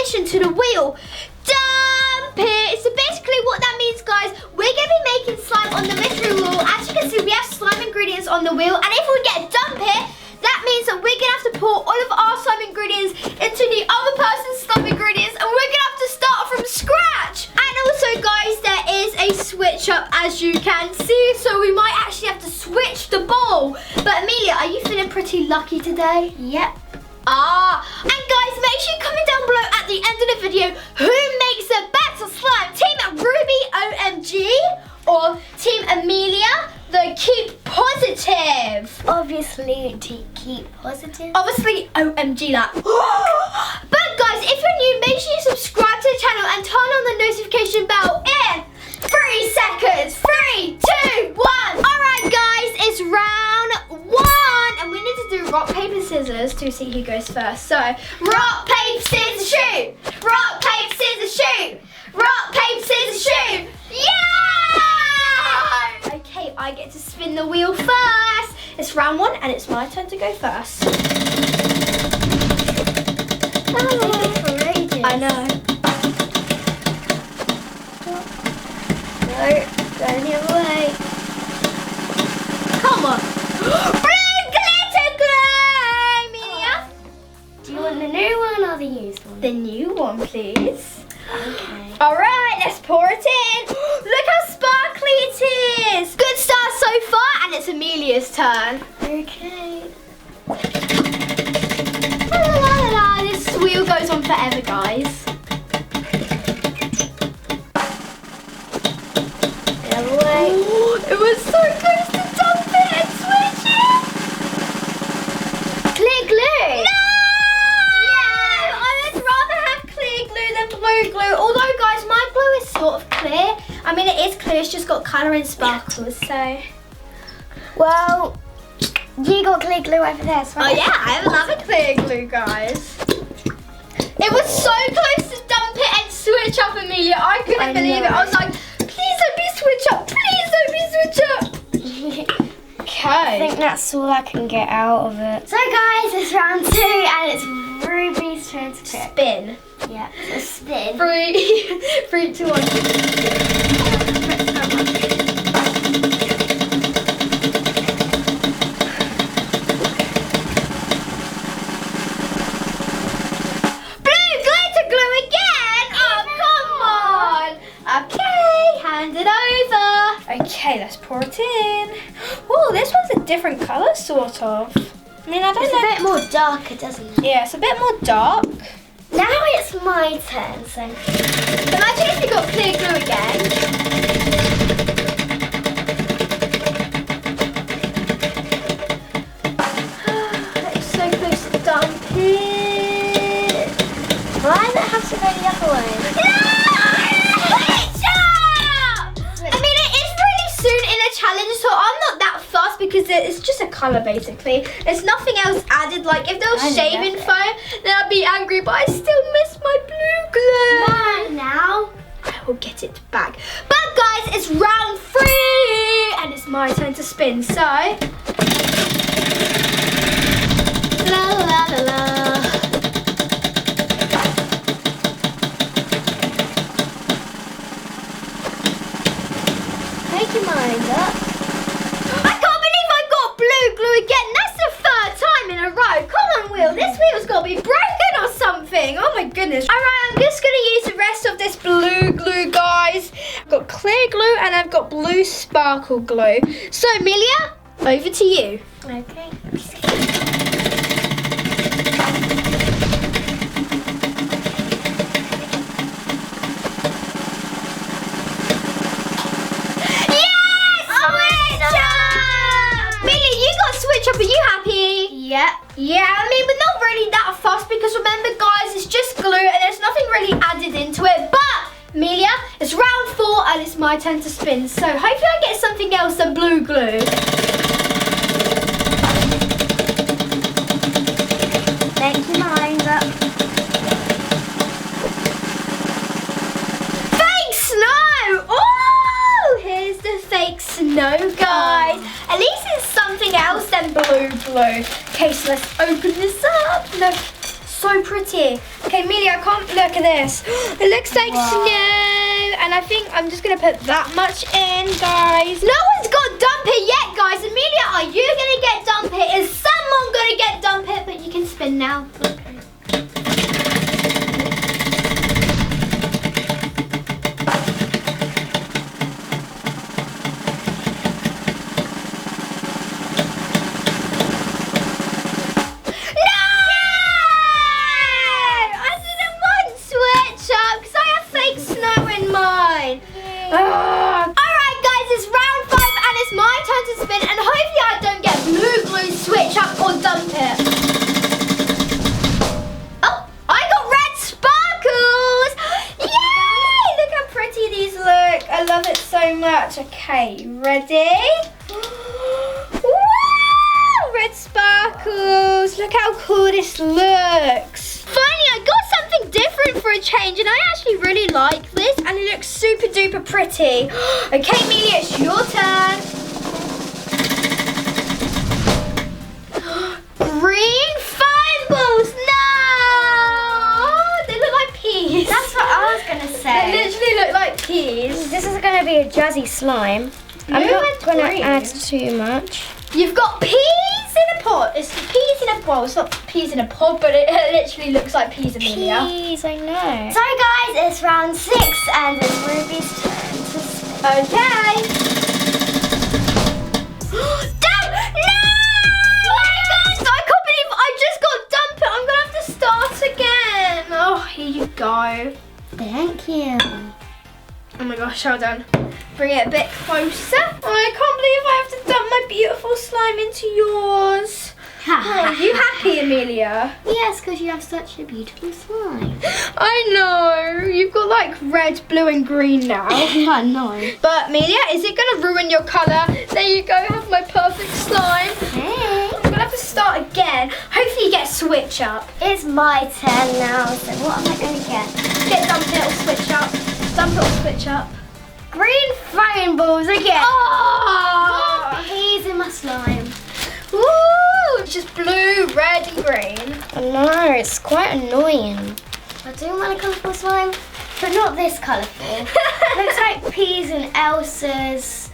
permission to the wheel. Dump it. So basically what that means, guys, we're going to be making slime on the mystery wheel. As you can see, we have slime ingredients on the wheel. And if we get dump it, that means that we're going to have to pour all of our slime ingredients into the other person's slime ingredients. And we're going to have to start from scratch. And also, guys, there is a switch up, as you can see. So we might actually have to switch the bowl. But Amelia, are you feeling pretty lucky today? Yep. And guys, make sure you comment down below at the end of the video who makes a better slime. Team Ruby OMG or Team Amelia, the Keep Positive. Obviously, to keep positive. Obviously, OMG that. But guys, if you're new, make sure you subscribe to the channel and turn on the notification bell in 3 seconds. 3, 2, 1. Alright guys, it's round 1. And we need to do rock, paper, scissors to see who goes first. So, rock, paper, scissors, shoot. Rock, paper, scissors, shoot. Rock, paper, scissors, shoot. Yeah! Okay, I get to spin the wheel first. It's round 1 and it's my turn to go first. I know. No, going the other way. Come on. Blue glitter glue, Mia. Do you want the new one or the used one? The new one, please. Okay. All right, let's pour it in. Look how sparkly it is. Good start so far, and it's Amelia's turn. Okay. La, la, la, la. This wheel goes on forever, guys. The other way. Ooh, it was so close to dump it and switch it. Clear glue. No! Yeah! I would rather have clear glue than blue glue. Although, guys, my glue is sort of clear. I mean, it is clear. It's just got colour and sparkles, so... Well, you got clear glue over there. So Oh, yeah, I have another clear glue, guys. It was so close to dump it and switch up, Amelia. I couldn't believe it. I was like, please don't be switch up. Please don't be switch up. I think Okay. that's all I can get out of it. So guys, it's round 2 and it's Ruby's turn to pick. Spin. Yeah, so spin. 3, 3, 2, 1. Okay, let's pour it in. Oh, this one's a different colour, sort of. I mean, I don't know. It's a bit more darker, doesn't it? Yeah, it's a bit more dark. Now it's my turn, so... Imagine if you got clear glue again. It's so close to dump it. Why does it have to go the other way? Challenge, so I'm not that fussed because it's just a colour basically. There's nothing else added. Like if there was shaving foam, then I'd be angry, but I still miss my blue glue. Mine now. I will get it back. But guys, it's round 3 and it's my turn to spin. So la la la la. Make your mind up. I can't believe I got blue glue again. That's the 3rd time in a row. Come on, wheel. This wheel's got to be broken or something. Oh my goodness. All right, I'm just going to use the rest of this blue glue, guys. I've got clear glue and I've got blue sparkle glue. So, Amelia, over to you. Okay. Are you happy? Yep. Yeah, I mean, we're not really that fussed because remember, guys, it's just glue and there's nothing really added into it. But, Amelia, it's round 4 and it's my turn to spin. So hopefully I get something else than blue glue. Make your mind up. Fake snow! Oh, here's the fake snow, guys. At least it's something else than blue glue. Okay, so let's open this up. No, so pretty. Okay, Amelia, I can't look at this. It looks like snow, and I think I'm just gonna put that much in, guys. No one's got dump it yet, guys. Amelia, are you gonna get dump it? Is someone gonna get dump it? But you can spin now. Okay. Alright guys, it's round 5 and it's my turn to spin, and hopefully I don't get blue glue, switch up or dump it. Oh, I got red sparkles! Yay! Look how pretty these look. I love it so much. Okay, ready? Wow! Red sparkles. Look how cool this looks. Finally, I got something different for a change, and I actually really like this, and it looks super duper pretty. Okay, Amelia, it's your turn. Green fireballs, no! They look like peas. That's what I was going to say. They literally look like peas. This is going to be a jazzy slime. I'm not going to add too much. You've got peas in a pot. It's peas in a bowl. It's not peas in a pod, but it literally looks like peas, Amelia. Peas, I know. So guys, it's round 6 and it's Ruby's turn to spin. Okay. Damn! No! Oh my gosh! I can't believe I just got dumped. I'm gonna have to start again. Oh, here you go. Thank you. Oh my gosh, well done. Bring it a bit closer. Oh, I can't believe I have to dump my beautiful slime into yours. Oh, are you happy, Amelia? Yes, because you have such a beautiful slime. I know. You've got like red, blue and green now. I know. But Amelia, is it going to ruin your colour? There you go, have my perfect slime. Hey. I'm going to have to start again. Hopefully you get switch up. It's my turn now, so what am I going to get? Get dump it or switch up. Dump it or switch up. Green frying balls again. Oh! More peas in my slime. Woo! It's just blue, red and green. I know, it's quite annoying. I do want a colourful slime, but not this colourful. Looks like peas in Elsa's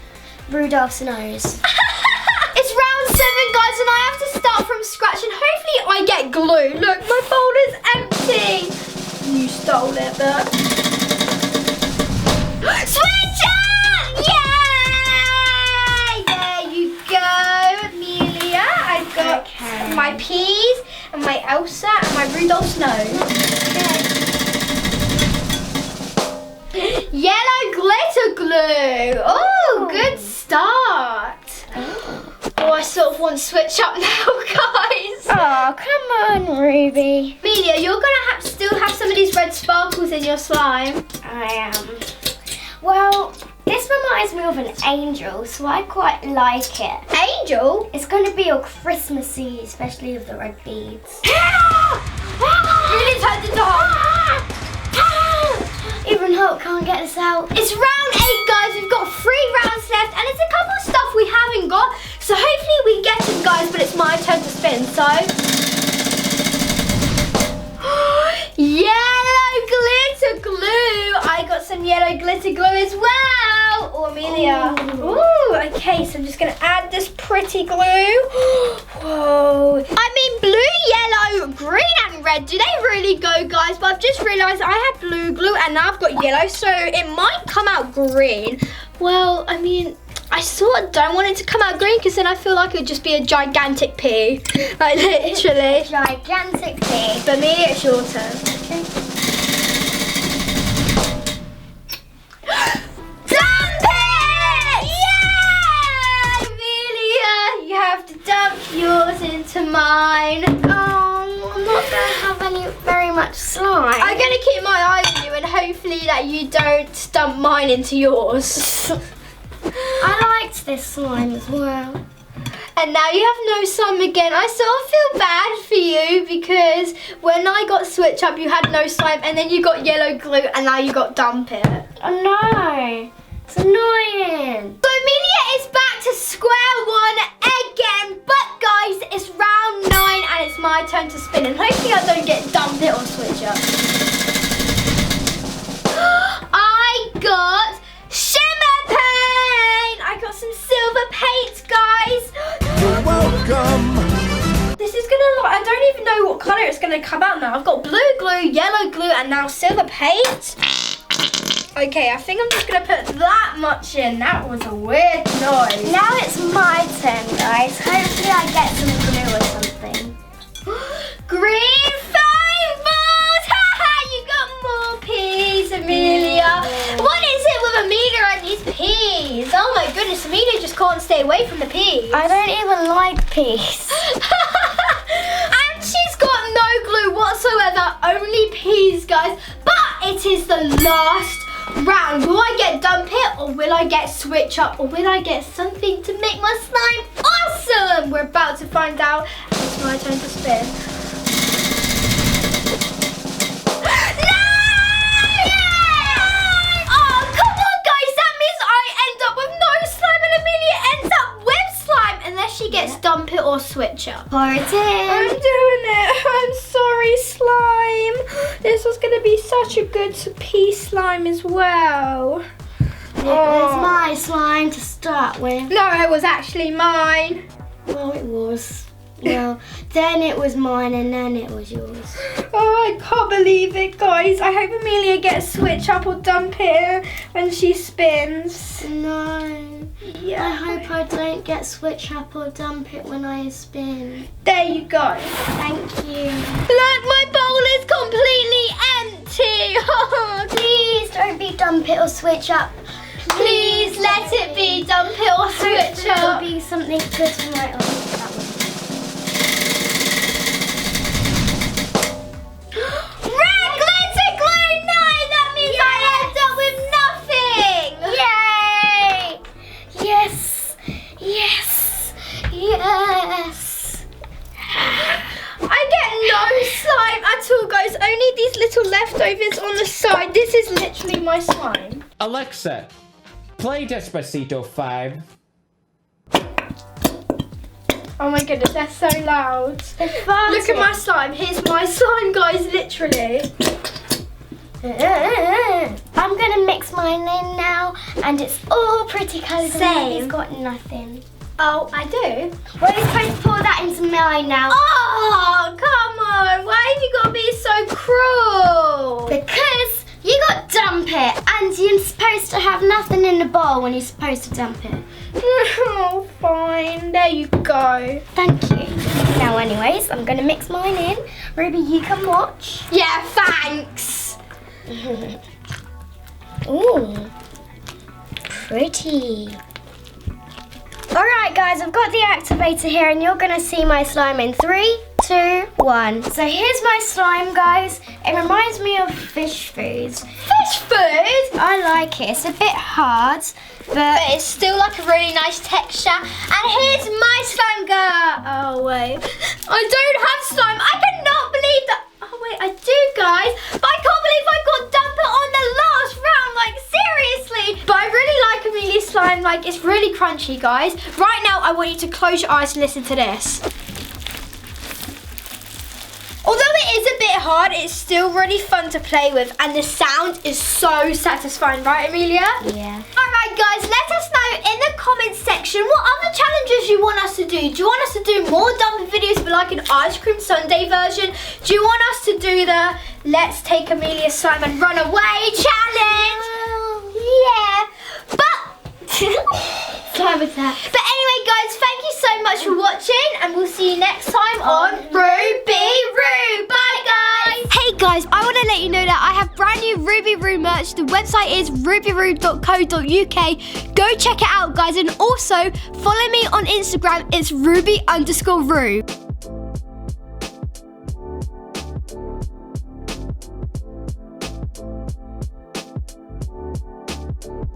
Rudolph's nose. It's round 7, guys, and I have to start from scratch, and hopefully I get glue. Look, my bowl is empty. You stole it, but... Switch up! Yay! There you go, Amelia. I've got my peas and my Elsa and my Rudolph's nose. Okay. Yellow glitter glue. Oh, good start. Oh, I sort of want to switch up now, guys. Oh, come on, Ruby. Amelia, you're going to still have some of these red sparkles in your slime. I am. Well, this reminds me of an angel, so I quite like it. Angel? It's going to be all Christmassy, especially with the red beads. Really turned into Hulk. Even Hulk can't get this out. It's round 8, guys. We've got 3 rounds left, and it's a couple of stuff we haven't got. So hopefully we get them, guys, but it's my turn to spin, so... Yellow glitter glue. I got some yellow glitter glue as well. Oh, Amelia. Ooh, okay, so I'm just going to add this pretty glue. Whoa. I mean, blue, yellow, green and red. Do they really go, guys? But I've just realised I had blue glue and now I've got yellow, so it might come out green. Well, I mean... I sort of don't want it to come out green because then I feel like it would just be a gigantic pea. Like literally. Gigantic pea. For me, it's your turn. Okay. Dump it! Yeah! Amelia, you have to dump yours into mine. Oh, I'm not going to have very much slime. I'm going to keep my eye on you and hopefully that you don't dump mine into yours. I liked this slime as well. And now you have no slime again. I sort of feel bad for you because when I got switch up, you had no slime and then you got yellow glue and now you got dump it. Oh no, it's annoying. So Amelia is back to square one again. But guys, it's round 9 and it's my turn to spin, and hopefully I don't get dump it or switch up. I got shimmer paint. I got some silver paint, guys. You're welcome. This is gonna, I don't even know what colour it's gonna come out now. I've got blue glue, yellow glue, and now silver paint. Okay, I think I'm just gonna put that much in. That was a weird noise. Now it's my turn, guys. Hopefully I get some glue or something. Green foam balls! Haha, you got more peas, Amelia. What is it with Amelia and these peas? Oh my goodness, Amelia just can't stay away from the peas. I don't even like peas. And she's got no glue whatsoever, only peas, guys. But it is the last round. Will I get dump it, or will I get switch up, or will I get something to make my slime awesome? We're about to find out. It's my turn to spin. No! Oh, come on, guys. That means I end up with no slime, and Amelia ends up with slime unless she gets dump it or switch up. Pour it I'm in. doing it. I'm sorry, slime. This was going to be such a good pea slime as well. It was my slime to start with. No, it was actually mine. Well, it was. Well, then it was mine and then it was yours. Oh, I can't believe it, guys. I hope Amelia gets switch up or dump it when she spins. No. Yeah. I hope I don't get switch up or dump it when I spin. There you go. Thank you. Look, my bowl is completely empty. Please don't be dump it or switch up. Please let it be dump it or switch It'll up. be something good for my that one. Red glitter glue! No, that means I end up with nothing! Yay! Yes! Yes! Yes! I get no slime at all, guys. Only these little leftovers on the side. This is literally my slime. Alexa, play Despacito 5. Oh my goodness, they're so loud. They're fast. Look at my slime. Here's my slime, guys, literally. I'm gonna mix mine in now, and it's all pretty colours. Same. He's got nothing. Oh, I do? Well, you're supposed to pour that into mine now. Oh, come on. Why have you got to be so cruel? Because you got to dump it, and you're supposed to have nothing in the bowl when you're supposed to dump it. Oh, fine. There you go. Thank you. Now, anyways, I'm gonna mix mine in. Ruby, you can watch. Yeah, thanks. Ooh, pretty. Alright guys, I've got the activator here and you're going to see my slime in 3, 2, 1. So here's my slime, guys. It reminds me of fish food. Fish food? I like it. It's a bit hard, but It's still like a really nice texture. And here's my slime, girl. Oh, wait. I don't have slime. I cannot believe that. Oh, wait, I do, guys. But I can't believe I got dumper on the last round. Like, seriously. But I really like Amelia's slime. Like, it's really crunchy, guys. Right now, I want you to close your eyes and listen to this. Although it is a bit hard, it's still really fun to play with, and the sound is so satisfying, right, Amelia? yeah. Alright guys, let us know in the comments section what other challenges you want us to do. Do you want us to do more dumping videos but like an ice cream sundae version? Do you want us to do the let's take Amelia's slime and run away challenge? Yeah, but Slime attack. but anyway guys, thank you so much for watching, and we'll see you next time on Rube. Bye guys. Hey guys, I want to let you know that I have brand new Ruby Rube merch. The website is rubyrube.co.uk. Go check it out guys, and also follow me on Instagram. It's Ruby_Rube.